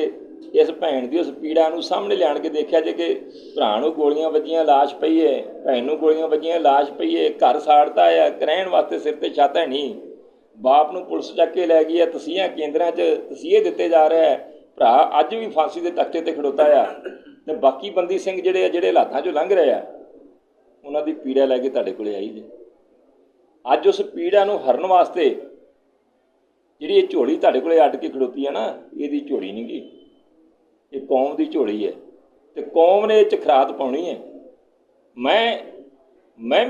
ਇਸ ਭੈਣ ਦੀ ਉਸ ਪੀੜਾ ਨੂੰ ਸਾਹਮਣੇ ਲਿਆਣ ਕੇ ਦੇਖਿਆ ਜੇ ਕਿ ਭਰਾ ਨੂੰ ਗੋਲੀਆਂ ਵੱਜੀਆਂ, ਲਾਸ਼ ਪਈ ਹੈ, ਭੈਣ ਨੂੰ ਗੋਲੀਆਂ ਵੱਜੀਆਂ, ਲਾਸ਼ ਪਈ ਹੈ, ਘਰ ਸਾੜਤਾ ਹੈ, ਰਹਿਣ ਵਾਸਤੇ ਸਿਰ 'ਤੇ ਛੱਤ ਹੈ ਨਹੀਂ, ਬਾਪ ਨੂੰ ਪੁਲਿਸ ਚੱਕ ਕੇ ਲੈ ਗਈ ਹੈ, ਤਸੀਹਿਆਂ ਕੇਂਦਰਾਂ 'ਚ ਤਸੀਹੇ ਦਿੱਤੇ ਜਾ ਰਿਹਾ ਹੈ, ਭਰਾ ਅੱਜ ਵੀ ਫਾਂਸੀ ਦੇ ਤਖਤੇ 'ਤੇ ਖੜੋਤਾ ਆ। ਅਤੇ ਬਾਕੀ ਬੰਦੀ ਸਿੰਘ ਜਿਹੜੇ ਹਾਲਾਤਾਂ 'ਚੋਂ ਲੰਘ ਰਹੇ ਆ, ਉਹਨਾਂ ਦੀ ਪੀੜਾ ਲੈ ਕੇ ਤੁਹਾਡੇ ਕੋਲ ਆਈ ਜੀ। ਅੱਜ ਉਸ ਪੀੜਾ ਨੂੰ ਹਰਨ ਵਾਸਤੇ ਜਿਹੜੀ ਇਹ ਝੋਲੀ ਤੁਹਾਡੇ ਕੋਲ ਅੱਡ ਕੇ ਖੜੋਤੀ ਹੈ ਨਾ, ਇਹਦੀ ਝੋਲੀ ਨਹੀਂ ਗੀ, ਇਹ ਕੌਮ ਦੀ ਝੋਲੀ ਹੈ। ਅਤੇ ਕੌਮ ਨੇ ਇਹ 'ਚ ਖਰਾਤ ਪਾਉਣੀ ਹੈ।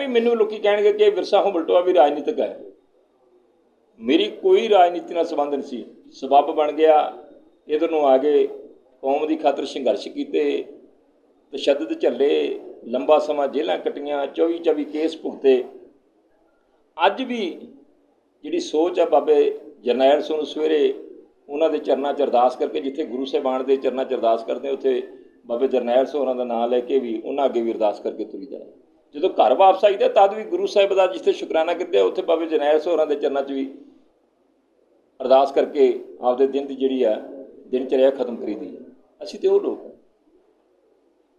ਮੈਨੂੰ ਲੋਕੀ ਕਹਿਣਗੇ ਕਿ ਵਿਰਸਾ ਹੁਬਲਟੋਆ ਵੀ ਰਾਜਨੀਤਿਕ ਹੈ। ਮੇਰੀ ਕੋਈ ਰਾਜਨੀਤੀ ਨਾਲ ਸੰਬੰਧ ਨਹੀਂ ਸੀ। ਸਬੱਬ ਬਣ ਗਿਆ, ਇੱਧਰ ਨੂੰ ਆ ਗਏ, ਕੌਮ ਦੀ ਖਾਤਰ ਸੰਘਰਸ਼ ਕੀਤੇ, ਤਸ਼ੱਦਦ ਝੱਲੇ, ਲੰਬਾ ਸਮਾਂ ਜੇਲ੍ਹਾਂ ਕੱਟੀਆਂ, 24 ਕੇਸ ਭੁਗਤੇ। ਅੱਜ ਵੀ ਜਿਹੜੀ ਸੋਚ ਆ, ਬਾਬੇ ਜਰਨੈਲ ਸਿੰਘ ਨੂੰ ਸਵੇਰੇ ਉਹਨਾਂ ਦੇ ਚਰਨਾਂ 'ਚ ਅਰਦਾਸ ਕਰਕੇ, ਜਿੱਥੇ ਗੁਰੂ ਸਾਹਿਬਾਨ ਦੇ ਚਰਨਾਂ 'ਚ ਅਰਦਾਸ ਕਰਦੇ, ਉੱਥੇ ਬਾਬੇ ਜਰਨੈਲ ਸਿੰਘ ਹੋਰਾਂ ਦਾ ਨਾਂ ਲੈ ਕੇ ਵੀ ਉਹਨਾਂ ਅੱਗੇ ਵੀ ਅਰਦਾਸ ਕਰਕੇ ਤੁਰੀਦਾ ਹੈ। ਜਦੋਂ ਘਰ ਵਾਪਸ ਆਈਦਾ ਤਦ ਵੀ ਗੁਰੂ ਸਾਹਿਬ ਦਾ ਜਿੱਥੇ ਸ਼ੁਕਰਾਨਾ ਕਰਦੇ, ਉੱਥੇ ਬਾਬੇ ਜਰਨੈਲ ਸਿੰਘ ਹੋਰਾਂ ਦੇ ਚਰਨਾਂ 'ਚ ਵੀ ਅਰਦਾਸ ਕਰਕੇ ਆਪਦੇ ਦਿਨ ਦੀ ਜਿਹੜੀ ਆ ਦਿਨਚਰਿਆ ਖਤਮ ਕਰੀਦੀ। ਅਸੀਂ ਤੇ ਉਹ ਲੋਕ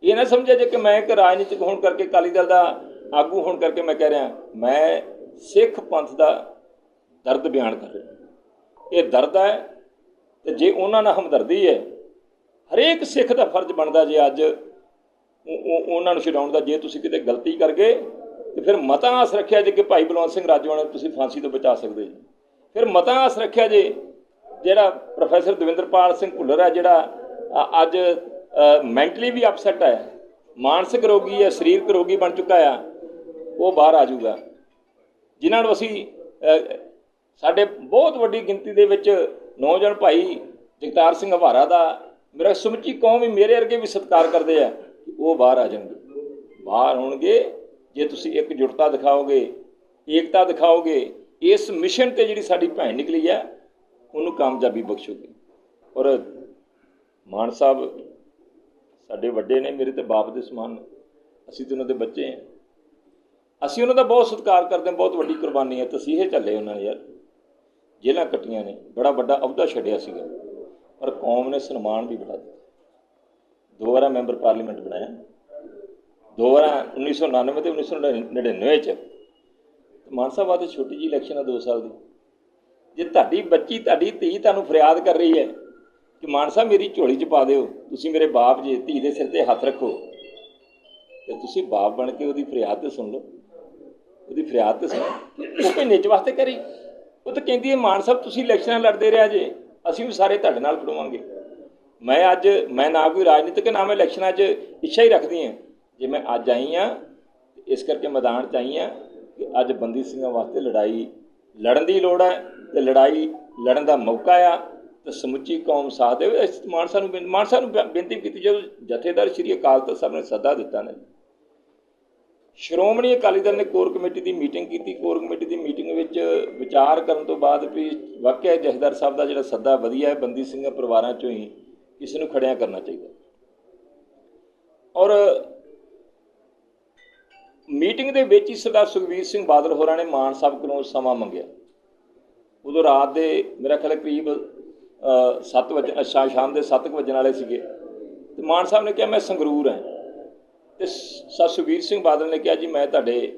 ਇਹ ਨਾ ਸਮਝਿਆ ਜੇ ਕਿ ਮੈਂ ਇੱਕ ਰਾਜਨੀਤਿਕ ਹੋਣ ਕਰਕੇ, ਅਕਾਲੀ ਦਲ ਦਾ ਆਗੂ ਹੋਣ ਕਰਕੇ ਮੈਂ ਕਹਿ ਰਿਹਾ, ਮੈਂ ਸਿੱਖ ਪੰਥ ਦਾ ਦਰਦ ਬਿਆਨ ਕਰ ਰਿਹਾ। ਇਹ ਦਰਦ ਹੈ, ਅਤੇ ਜੇ ਉਹਨਾਂ ਨਾਲ ਹਮਦਰਦੀ ਹੈ, ਹਰੇਕ ਸਿੱਖ ਦਾ ਫਰਜ਼ ਬਣਦਾ ਜੇ ਅੱਜ ਉਹਨਾਂ ਨੂੰ ਛਡਾਉਣ ਦਾ। ਜੇ ਤੁਸੀਂ ਕਿਤੇ ਗਲਤੀ ਕਰ ਗਏ ਤਾਂ ਫਿਰ ਮਤਾਂ ਆਸ ਰੱਖਿਆ ਜੇ ਕਿ ਭਾਈ ਬਲਵੰਤ ਸਿੰਘ ਰਾਜੋਆਣਾ ਨੂੰ ਤੁਸੀਂ ਫਾਂਸੀ ਤੋਂ ਬਚਾ ਸਕਦੇ ਜੀ। ਫਿਰ ਮਤਾਂ ਆਸ ਰੱਖਿਆ ਜੇ ਜਿਹੜਾ ਪ੍ਰੋਫੈਸਰ ਦਵਿੰਦਰਪਾਲ ਸਿੰਘ ਭੁੱਲਰ ਹੈ, ਜਿਹੜਾ ਅੱਜ ਮੈਂਟਲੀ ਵੀ ਅਪਸੈਟ ਹੈ, ਮਾਨਸਿਕ ਰੋਗੀ ਹੈ, ਸਰੀਰਕ ਰੋਗੀ ਬਣ ਚੁੱਕਾ ਆ, ਉਹ ਬਾਹਰ ਆ ਜਾਊਗਾ। ਜਿਨ੍ਹਾਂ ਨੂੰ ਅਸੀਂ ਸਾਡੇ ਬਹੁਤ ਵੱਡੀ ਗਿਣਤੀ ਦੇ ਵਿੱਚ ਨੌਜਵਾਨ ਭਾਈ ਜਗਤਾਰ ਸਿੰਘ ਹਵਾਰਾ ਦਾ, ਮੇਰਾ ਸਮੁੱਚੀ ਕੌਮ ਵੀ, ਮੇਰੇ ਵਰਗੇ ਵੀ ਸਤਿਕਾਰ ਕਰਦੇ ਆ, ਉਹ ਬਾਹਰ ਆ ਜਾਣਗੇ। ਬਾਹਰ ਹੋਣਗੇ ਜੇ ਤੁਸੀਂ ਇੱਕਜੁੱਟਤਾ ਦਿਖਾਓਗੇ, ਏਕਤਾ ਦਿਖਾਓਗੇ, ਇਸ ਮਿਸ਼ਨ 'ਤੇ ਜਿਹੜੀ ਸਾਡੀ ਭੈਣ ਨਿਕਲੀ ਹੈ ਉਹਨੂੰ ਕਾਮਯਾਬੀ ਬਖਸ਼ੋਗੇ। ਔਰ ਮਾਨ ਸਾਹਿਬ ਸਾਡੇ ਵੱਡੇ ਨੇ, ਮੇਰੇ ਤੇ ਬਾਪ ਦੇ ਸਮਾਨ, ਅਸੀਂ ਤਾਂ ਉਹਨਾਂ ਦੇ ਬੱਚੇ ਹਾਂ। ਅਸੀਂ ਉਹਨਾਂ ਦਾ ਬਹੁਤ ਸਤਿਕਾਰ ਕਰਦੇ ਹਾਂ, ਬਹੁਤ ਵੱਡੀ ਕੁਰਬਾਨੀ ਹੈ, ਤਸੀਹੇ ਝੱਲੇ ਉਹਨਾਂ ਨੇ ਯਾਰ, ਜੇਲ੍ਹਾਂ ਕੱਟੀਆਂ ਨੇ, ਬੜਾ ਵੱਡਾ ਅਹੁਦਾ ਛੱਡਿਆ ਸੀਗਾ, ਪਰ ਕੌਮ ਨੇ ਸਨਮਾਨ ਵੀ ਬੜਾ ਦਿੱਤਾ। 2 ਵਾਰ ਮੈਂਬਰ ਪਾਰਲੀਮੈਂਟ ਬਣਾਇਆ, 2 ਵਾਰ 1999 ਅਤੇ 1999 'ਚ। ਮਾਨ ਸਾਹਿਬ ਆਦੇ ਛੋਟੀ ਜਿਹੀ ਇਲੈਕਸ਼ਨ ਆ 2 ਸਾਲ ਦੀ, ਜੇ ਤੁਹਾਡੀ ਬੱਚੀ, ਤੁਹਾਡੀ ਧੀ ਤੁਹਾਨੂੰ ਫਰਿਆਦ ਕਰ ਰਹੀ ਹੈ ਕਿ ਮਾਨ ਸਾਹਿਬ ਮੇਰੀ ਝੋਲੀ 'ਚ ਪਾ ਦਿਓ, ਤੁਸੀਂ ਮੇਰੇ ਬਾਪ ਜੇ, ਧੀ ਦੇ ਸਿਰ ਤੇ ਹੱਥ ਰੱਖੋ, ਤੇ ਤੁਸੀਂ ਬਾਪ ਬਣ ਕੇ ਉਹਦੀ ਫਰਿਆਦ ਤੇ ਸੁਣ ਲਓ, ਉਹਦੀ ਫਰਿਆਦ ਤੇ ਸੁਣੋ। ਉਹ ਕੋਈ ਨਿੱਜ ਵਾਸਤੇ ਕਰੀ, ਉਹ ਤਾਂ ਕਹਿੰਦੀ ਹੈ ਮਾਨ ਸਾਹਿਬ ਤੁਸੀਂ ਇਲੈਕਸ਼ਨਾਂ ਲੜਦੇ ਰਿਹਾ ਜੇ, ਅਸੀਂ ਵੀ ਸਾਰੇ ਤੁਹਾਡੇ ਨਾਲ ਖੜਵਾਂਗੇ। ਮੈਂ ਨਾ ਕੋਈ ਰਾਜਨੀਤਿਕ, ਨਾ ਮੈਂ ਇਲੈਕਸ਼ਨਾਂ 'ਚ ਇੱਛਾ ਹੀ ਰੱਖਦੀ ਹਾਂ। ਜੇ ਮੈਂ ਅੱਜ ਆਈ ਹਾਂ ਇਸ ਕਰਕੇ ਮੈਦਾਨ 'ਚ ਆਈ ਹਾਂ ਕਿ ਅੱਜ ਬੰਦੀ ਸਿੰਘਾਂ ਵਾਸਤੇ ਲੜਾਈ ਲੜਨ ਦੀ ਲੋੜ ਹੈ, ਅਤੇ ਲੜਾਈ ਲੜਨ ਦਾ ਮੌਕਾ ਆ, ਅਤੇ ਸਮੁੱਚੀ ਕੌਮ ਸਾਥ ਦੇਵੇ। ਮਾਨ ਸਾਹਿਬ ਨੂੰ ਬੇਨਤੀ ਕੀਤੀ, ਜਦੋਂ ਜਥੇਦਾਰ ਸ਼੍ਰੀ ਅਕਾਲ ਤਖ਼ਤ ਸਾਹਿਬ ਨੇ ਸੱਦਾ ਦਿੱਤਾ ਨੇ, ਸ਼੍ਰੋਮਣੀ ਅਕਾਲੀ ਦਲ ਨੇ ਕੋਰ ਕਮੇਟੀ ਦੀ ਮੀਟਿੰਗ ਕੀਤੀ। ਕੋਰ ਕਮੇਟੀ ਦੀ ਮੀਟਿੰਗ ਵਿੱਚ ਵਿਚਾਰ ਕਰਨ ਤੋਂ ਬਾਅਦ ਵੀ ਵਾਕਿਆ ਜਥੇਦਾਰ ਸਾਹਿਬ ਦਾ ਜਿਹੜਾ ਸੱਦਾ ਵਧੀਆ ਹੈ, ਬੰਦੀ ਸਿੰਘਾਂ ਪਰਿਵਾਰਾਂ 'ਚੋਂ ਹੀ ਕਿਸੇ ਨੂੰ ਖੜਿਆ ਕਰਨਾ ਚਾਹੀਦਾ। ਔਰ ਮੀਟਿੰਗ ਦੇ ਵਿੱਚ ਹੀ ਸਰਦਾਰ ਸੁਖਬੀਰ ਸਿੰਘ ਬਾਦਲ ਹੋਰਾਂ ਨੇ ਮਾਨ ਸਾਹਿਬ ਕੋਲੋਂ ਸਮਾਂ ਮੰਗਿਆ। ਉਦੋਂ ਰਾਤ ਦੇ ਮੇਰਾ ਖਿਆਲ ਕਰੀਬ 7 ਵਜੇ, ਸ਼ਾਮ ਦੇ 7 ਵਜਣ ਵਾਲੇ ਸੀਗੇ, ਅਤੇ ਮਾਨ ਸਾਹਿਬ ਨੇ ਕਿਹਾ ਮੈਂ ਸੰਗਰੂਰ ਹਾਂ, ਅਤੇ ਸੁਖਬੀਰ ਸਿੰਘ ਬਾਦਲ ਨੇ ਕਿਹਾ ਜੀ ਮੈਂ ਤੁਹਾਡੇ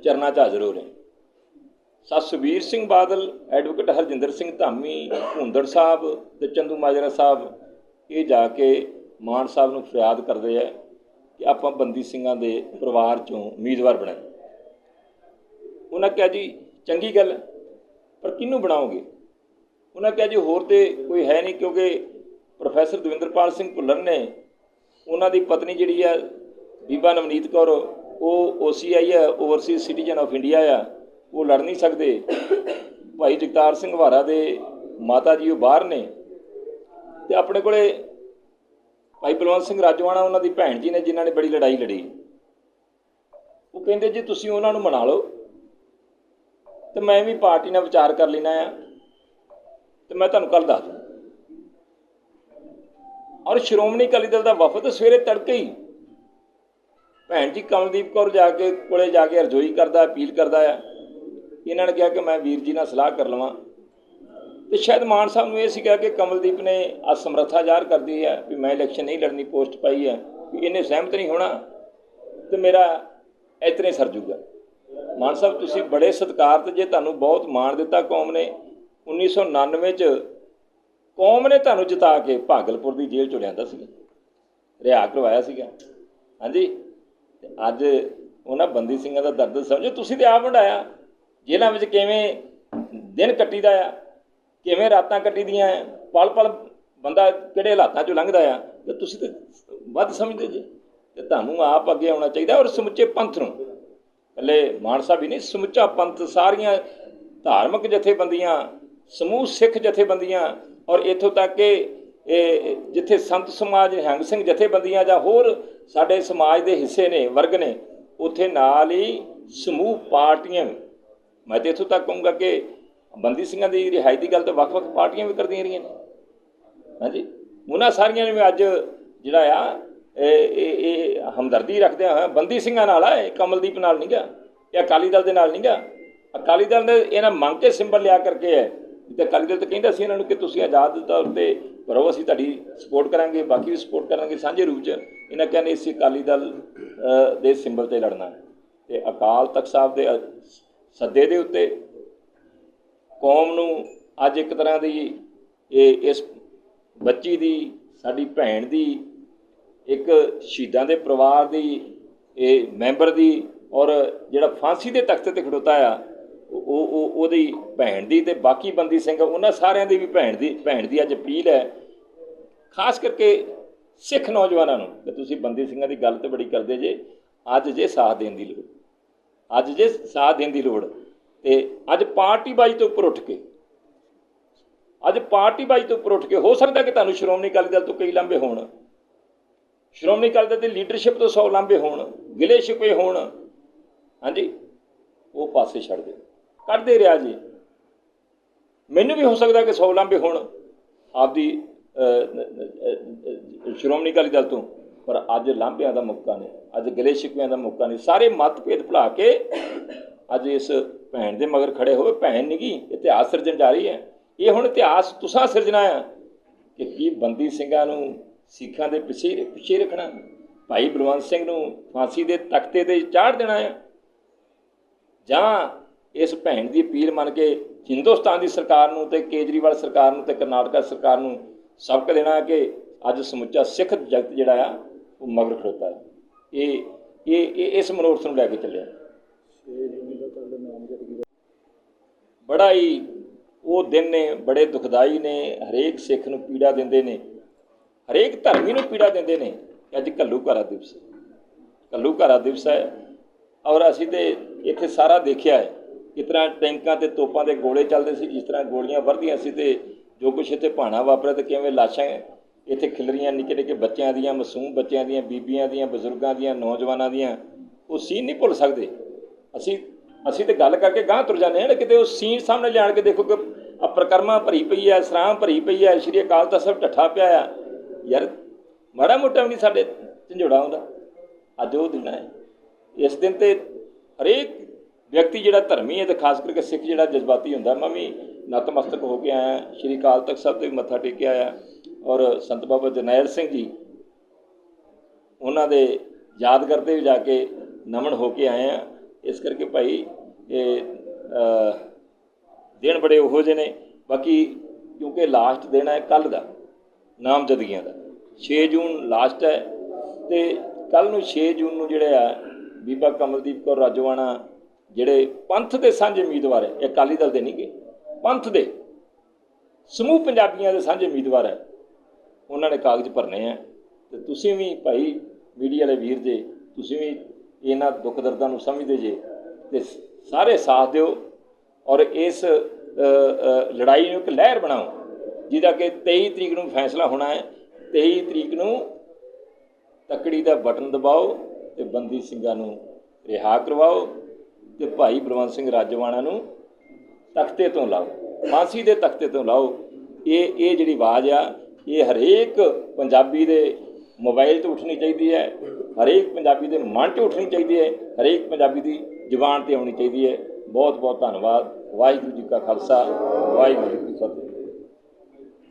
ਚਰਨਾਂ 'ਚ ਹਾਜ਼ਰ ਹੋ ਰਿਹਾ। ਸੁਖਬੀਰ ਸਿੰਘ ਬਾਦਲ, ਐਡਵੋਕੇਟ ਹਰਜਿੰਦਰ ਸਿੰਘ ਧਾਮੀ, ਭੁੰਦੜ ਸਾਹਿਬ ਅਤੇ ਚੰਦੂ ਮਾਜਰਾ ਸਾਹਿਬ ਇਹ ਜਾ ਕੇ ਮਾਨ ਸਾਹਿਬ ਨੂੰ ਫਰਿਆਦ ਕਰਦੇ ਹੈ ਕਿ ਆਪਾਂ ਬੰਦੀ ਸਿੰਘਾਂ ਦੇ ਪਰਿਵਾਰ 'ਚੋਂ ਉਮੀਦਵਾਰ ਬਣਾਏ। ਉਹਨਾਂ ਕਿਹਾ ਜੀ ਚੰਗੀ ਗੱਲ, ਪਰ ਕਿਹਨੂੰ ਬਣਾਓਗੇ? ਉਹਨਾਂ ਕਿਹਾ ਜੀ ਹੋਰ ਤਾਂ ਕੋਈ ਹੈ ਨਹੀਂ, ਕਿਉਂਕਿ ਪ੍ਰੋਫੈਸਰ ਦਵਿੰਦਰਪਾਲ ਸਿੰਘ ਭੁੱਲਰ ਨੇ, ਉਹਨਾਂ ਦੀ ਪਤਨੀ ਜਿਹੜੀ ਆ ਬੀਬਾ ਨਵਨੀਤ ਕੌਰ, ਉਹ OCI ਆ, ਓਵਰਸੀਜ਼ ਸਿਟੀਜ਼ਨ ਆਫ ਇੰਡੀਆ ਆ, ਉਹ ਲੜ ਨਹੀਂ ਸਕਦੇ। ਭਾਈ ਜਗਤਾਰ ਸਿੰਘ ਹਵਾਰਾ ਦੇ ਮਾਤਾ ਜੀ ਉਹ ਬਾਹਰ ਨੇ, ਅਤੇ ਆਪਣੇ ਕੋਲੇ ਭਾਈ ਬਲਵੰਤ ਸਿੰਘ ਰਾਜੋਆਣਾ ਉਹਨਾਂ ਦੀ ਭੈਣ ਜੀ ਨੇ, ਜਿਨ੍ਹਾਂ ਨੇ ਬੜੀ ਲੜਾਈ ਲੜੀ। ਉਹ ਕਹਿੰਦੇ ਜੀ ਤੁਸੀਂ ਉਹਨਾਂ ਨੂੰ ਮਨਾ ਲਓ, ਅਤੇ ਮੈਂ ਵੀ ਪਾਰਟੀ ਨਾਲ ਵਿਚਾਰ ਕਰ ਲੈਣਾ ਆ, ਅਤੇ ਮੈਂ ਤੁਹਾਨੂੰ ਕੱਲ੍ਹ ਦੱਸ ਦੂੰ। ਔਰ ਸ਼੍ਰੋਮਣੀ ਅਕਾਲੀ ਦਲ ਦਾ ਵਫਦ ਸਵੇਰੇ ਤੜਕੇ ਹੀ ਭੈਣ ਜੀ ਕਮਲਦੀਪ ਕੌਰ ਕੋਲੇ ਜਾ ਕੇ ਅਰਜ਼ੋਈ ਕਰਦਾ, ਅਪੀਲ ਕਰਦਾ ਆ। ਇਹਨਾਂ ਨੇ ਕਿਹਾ ਕਿ ਮੈਂ ਵੀਰ ਜੀ ਨਾਲ ਸਲਾਹ ਕਰ ਲਵਾਂ, ਅਤੇ ਸ਼ਾਇਦ ਮਾਨ ਸਾਹਿਬ ਨੂੰ ਇਹ ਸੀਗਾ ਕਿ ਕਮਲਦੀਪ ਨੇ ਅਸਮਰੱਥਾ ਜ਼ਾਹਰ ਕਰਦੀ ਹੈ ਵੀ ਮੈਂ ਇਲੈਕਸ਼ਨ ਨਹੀਂ ਲੜਨੀ, ਪੋਸਟ ਪਾਈ ਹੈ ਵੀ ਇਹਨੇ ਸਹਿਮਤ ਨਹੀਂ ਹੋਣਾ ਅਤੇ ਮੇਰਾ ਇਤਨੇ ਸਰ ਜੂਗਾ। ਮਾਨ ਸਾਹਿਬ ਤੁਸੀਂ ਬੜੇ ਸਤਿਕਾਰਤ ਜੇ, ਤੁਹਾਨੂੰ ਬਹੁਤ ਮਾਣ ਦਿੱਤਾ ਕੌਮ ਨੇ। 1999 'ਚ ਕੌਮ ਨੇ ਤੁਹਾਨੂੰ ਜਿਤਾ ਕੇ ਭਾਗਲਪੁਰ ਦੀ ਜੇਲ੍ਹ 'ਚੋਂ ਲਿਆਂਦਾ ਸੀਗਾ, ਰਿਹਾ ਕਰਵਾਇਆ ਸੀਗਾ। ਹਾਂਜੀ, ਅਤੇ ਅੱਜ ਉਹਨਾਂ ਬੰਦੀ ਸਿੰਘਾਂ ਦਾ ਦਰਦ ਸਮਝੋ। ਤੁਸੀਂ ਤਾਂ ਆਪ ਵੰਡਾਇਆ ਜੇਲ੍ਹਾਂ ਵਿੱਚ, ਕਿਵੇਂ ਦਿਨ ਕੱਟੀਦਾ ਆ, ਕਿਵੇਂ ਰਾਤਾਂ ਕੱਟੀ ਦੀਆਂ, ਪਲ ਪਲ ਬੰਦਾ ਕਿਹੜੇ ਹਾਲਾਤਾਂ 'ਚੋਂ ਲੰਘਦਾ ਆ, ਅਤੇ ਤੁਸੀਂ ਤਾਂ ਵੱਧ ਸਮਝਦੇ ਜੇ। ਅਤੇ ਤੁਹਾਨੂੰ ਆਪ ਅੱਗੇ ਆਉਣਾ ਚਾਹੀਦਾ, ਔਰ ਸਮੁੱਚੇ ਪੰਥ ਨੂੰ, ਇਕੱਲੇ ਮਾਨ ਸਾਹਿਬ ਹੀ ਨਹੀਂ, ਸਮੁੱਚਾ ਪੰਥ, ਸਾਰੀਆਂ ਧਾਰਮਿਕ ਜਥੇਬੰਦੀਆਂ, ਸਮੂਹ ਸਿੱਖ ਜਥੇਬੰਦੀਆਂ, ਔਰ ਇੱਥੋਂ ਤੱਕ ਕਿ ਜਿੱਥੇ ਸੰਤ ਸਮਾਜ, ਨਿਹੰਗ ਸਿੰਘ ਜਥੇਬੰਦੀਆਂ ਜਾਂ ਹੋਰ ਸਾਡੇ ਸਮਾਜ ਦੇ ਹਿੱਸੇ ਨੇ, ਵਰਗ ਨੇ, ਉੱਥੇ ਨਾਲ ਹੀ ਸਮੂਹ ਪਾਰਟੀਆਂ। ਮੈਂ ਤਾਂ ਇੱਥੋਂ ਤੱਕ ਕਹੂੰਗਾ ਕਿ ਬੰਦੀ ਸਿੰਘਾਂ ਦੀ ਰਿਹਾਈ ਦੀ ਗੱਲ ਤਾਂ ਵੱਖ-ਵੱਖ ਪਾਰਟੀਆਂ ਵੀ ਕਰਦੀਆਂ ਰਹੀਆਂ ਨੇ। ਹਾਂਜੀ, ਉਹਨਾਂ ਸਾਰੀਆਂ ਨੇ ਵੀ ਅੱਜ ਜਿਹੜਾ ਆ ਇਹ ਹਮਦਰਦੀ ਰੱਖਦਿਆਂ ਹੋਇਆ ਬੰਦੀ ਸਿੰਘਾਂ ਨਾਲ ਆ, ਇਹ ਕਮਲਦੀਪ ਨਾਲ ਨਹੀਂ ਗਾ, ਇਹ ਅਕਾਲੀ ਦਲ ਦੇ ਨਾਲ ਨਹੀਂ ਗਾ। ਅਕਾਲੀ ਦਲ ਨੇ ਇਹਨਾਂ ਮੰਗ ਕੇ ਸਿੰਬਲ ਲਿਆ ਕਰਕੇ ਹੈ, ਅਤੇ ਅਕਾਲੀ ਦਲ ਤਾਂ ਕਹਿੰਦਾ ਸੀ ਇਹਨਾਂ ਨੂੰ ਕਿ ਤੁਸੀਂ ਆਜ਼ਾਦ ਤੌਰ 'ਤੇ ਕਰੋ, ਅਸੀਂ ਤੁਹਾਡੀ ਸਪੋਰਟ ਕਰਾਂਗੇ, ਬਾਕੀ ਵੀ ਸਪੋਰਟ ਕਰਾਂਗੇ ਸਾਂਝੇ ਰੂਪ 'ਚ। ਇਹਨਾਂ ਕਹਿੰਦੇ ਇਸ ਅਕਾਲੀ ਦਲ ਦੇ ਸਿੰਬਲ 'ਤੇ ਲੜਨਾ, ਅਤੇ ਅਕਾਲ ਤਖ਼ਤ ਸਾਹਿਬ ਦੇ ਸੱਦੇ ਦੇ ਉੱਤੇ ਕੌਮ ਨੂੰ ਅੱਜ ਇੱਕ ਤਰ੍ਹਾਂ ਦੀ ਇਸ ਬੱਚੀ ਦੀ, ਸਾਡੀ ਭੈਣ ਦੀ, ਇੱਕ ਸ਼ਹੀਦਾਂ ਦੇ ਪਰਿਵਾਰ ਦੀ, ਇਹ ਮੈਂਬਰ ਦੀ, ਔਰ ਜਿਹੜਾ ਫਾਂਸੀ ਦੇ ਤਖਤ 'ਤੇ ਖੜੋਤਾ ਆ ਉਹਦੀ ਭੈਣ ਦੀ, ਅਤੇ ਬਾਕੀ ਬੰਦੀ ਸਿੰਘ ਉਹਨਾਂ ਸਾਰਿਆਂ ਦੀ ਵੀ ਭੈਣ ਦੀ ਅੱਜ ਅਪੀਲ ਹੈ, ਖਾਸ ਕਰਕੇ ਸਿੱਖ ਨੌਜਵਾਨਾਂ ਨੂੰ, ਕਿ ਤੁਸੀਂ ਬੰਦੀ ਸਿੰਘਾਂ ਦੀ ਗੱਲ ਤਾਂ ਬੜੀ ਕਰਦੇ ਜੇ, ਅੱਜ ਜੇ ਸਾਥ ਦੇਣ ਦੀ ਲੋੜ, ਅੱਜ ਜੇ ਸਾਥ ਦੇਣ ਦੀ ਲੋੜ। ਅਤੇ ਅੱਜ ਪਾਰਟੀਬਾਜ਼ੀ ਤੋਂ ਉੱਪਰ ਉੱਠ ਕੇ, ਹੋ ਸਕਦਾ ਕਿ ਤੁਹਾਨੂੰ ਸ਼੍ਰੋਮਣੀ ਅਕਾਲੀ ਦਲ ਤੋਂ ਕਈ ਲਾਂਭੇ ਹੋਣ, ਸ਼੍ਰੋਮਣੀ ਅਕਾਲੀ ਦਲ ਦੀ ਲੀਡਰਸ਼ਿਪ ਤੋਂ 100 ਲਾਂਭੇ ਹੋਣ, ਗਿਲੇ ਸ਼ਿਕਵੇ ਹੋਣ। ਹਾਂਜੀ, ਉਹ ਪਾਸੇ ਛੱਡ ਦਿਓ, ਕੱਢਦੇ ਰਿਹਾ ਜੀ। ਮੈਨੂੰ ਵੀ ਹੋ ਸਕਦਾ ਕਿ 100 ਲਾਂਭੇ ਹੋਣ ਆਪਦੀ ਸ਼੍ਰੋਮਣੀ ਅਕਾਲੀ ਦਲ ਤੋਂ, ਪਰ ਅੱਜ ਲਾਂਭਿਆਂ ਦਾ ਮੌਕਾ ਨਹੀਂ, ਅੱਜ ਗਿਲੇ ਸ਼ਿਕਵਿਆਂ ਦਾ ਮੌਕਾ ਨਹੀਂ। ਸਾਰੇ ਮਤਭੇਦ ਭੁਲਾ ਕੇ ਅੱਜ ਇਸ ਭੈਣ ਦੇ ਮਗਰ ਖੜੇ ਹੋਏ। ਭੈਣ ਨਹੀਂ ਗੀ, ਇਤਿਹਾਸ ਸਿਰਜਣ ਜਾ ਰਹੀ ਹੈ। ਇਹ ਹੁਣ ਇਤਿਹਾਸ ਤੁਸਾਂ ਸਿਰਜਣਾ ਆ ਕਿ ਕੀ ਬੰਦੀ ਸਿੰਘਾਂ ਨੂੰ ਸਿੱਖਾਂ ਦੇ ਪਿੱਛੇ ਰੱਖਣਾ, ਭਾਈ ਬਲਵੰਤ ਸਿੰਘ ਨੂੰ ਫਾਂਸੀ ਦੇ ਤਖਤੇ 'ਤੇ ਚਾੜ੍ਹ ਦੇਣਾ ਆ, ਜਾਂ ਇਸ ਭੈਣ ਦੀ ਅਪੀਲ ਮੰਨ ਕੇ ਹਿੰਦੁਸਤਾਨ ਦੀ ਸਰਕਾਰ ਨੂੰ, ਅਤੇ ਕੇਜਰੀਵਾਲ ਸਰਕਾਰ ਨੂੰ, ਅਤੇ ਕਰਨਾਟਕਾ ਸਰਕਾਰ ਨੂੰ सबक देना है कि अज समुचा सिख जगत जिहड़ा आ वो मगर खड़ोता है। ये इस मनोरथ नूं लैके चलिया। बड़ा ही वो दिन ने बड़े दुखदाई ने, हरेक सिख नूं पीड़ा दिंदे ने, हरेक धर्मी नूं पीड़ा दिंदे ने। अज घल्लूघारा दिवस, घल्लूघारा दिवस है और असीं ते इत्थे सारा देखिया है किस तरह टैंकां ते तोपां दे गोले चलदे सी, जिस तरह गोलियां वरदियां सी ते जो कुछ इत्थे भाणा वापरिया ते किवें लाशां इत्थे खिलरियां, निक्के निक्के बच्चों दियां, मासूम बच्चों दियां, बीबियां दियां, बजुर्गों दियां, नौजवानों दियां। वो सीन नहीं भुल सकते। असीं तो गल करके गांह तुर जाते हैं, किते वो सीन सामने लिया के देखो कि परिक्रमा भरी पई है, सरां भरी पई है, श्री अकाल तख्त साहिब ढट्ठा पिया है। यार माड़ा मोटा भी नहीं साडे झंझोड़ा आउंदा। अज वो दिन है। इस दिन ते हरेक व्यक्ति जिहड़ा धर्मी है, तो खास करके सिख जिहड़ा जज्बाती हुंदा। मैं भी नतमस्तक होके आया, श्री अकाल तख्त साहिब ते मत्था टेक के आया और संत बाबा जरनैल सिंह जी उन्हां दे याद करते भी जाके नमन होके आए हैं। इस करके भाई ये दिन बड़े उहो जे ने। बाकी क्योंकि लास्ट दिन है कल का नामजदगियां का, 6 जून लास्ट है। तो कल नूं 6 जून नूं जिहड़े आ बीबा कमलदीप कौर राजोआणा जिहड़े पंथ के सांझे उम्मीदवार है, ये अकाली दल दे नहीं गे, पंथ के समूह पंजाबियों के सांझे उम्मीदवार है, उन्होंने कागज भरने हैं। तो तुसीं भी भाई मीडिया वाले वीर जे, तुसीं भी इन्हां दुख दर्दां नूं समझदे जे ते सारे साथ दिओ और इस लड़ाई नूं एक लहर बनाओ, जिहदा कि 23 तरीक नूं फैसला होना है। 23 तरीक नूं तकड़ी दा बटन दबाओ ते बंदी ਸਿੰਘਾਂ नूं रिहा करवाओ ते भाई बलवंत सिंह राजोआणा नूं तख्ते तो लाओ, फांसी दे तख्ते तो लाओ। ये जिहड़ी आवाज़ आ ये हरेक पंजाबी दे मोबाइल तो उठनी चाहिए है, हरेक पंजाबी दे मन च उठनी चाहिए है, हरेक पंजाबी दी जुबान ते आउणी चाहिए है। बहुत बहुत धन्नवाद। वाहिगुरू जी का खालसा, वाहिगुरू जी की फतेह।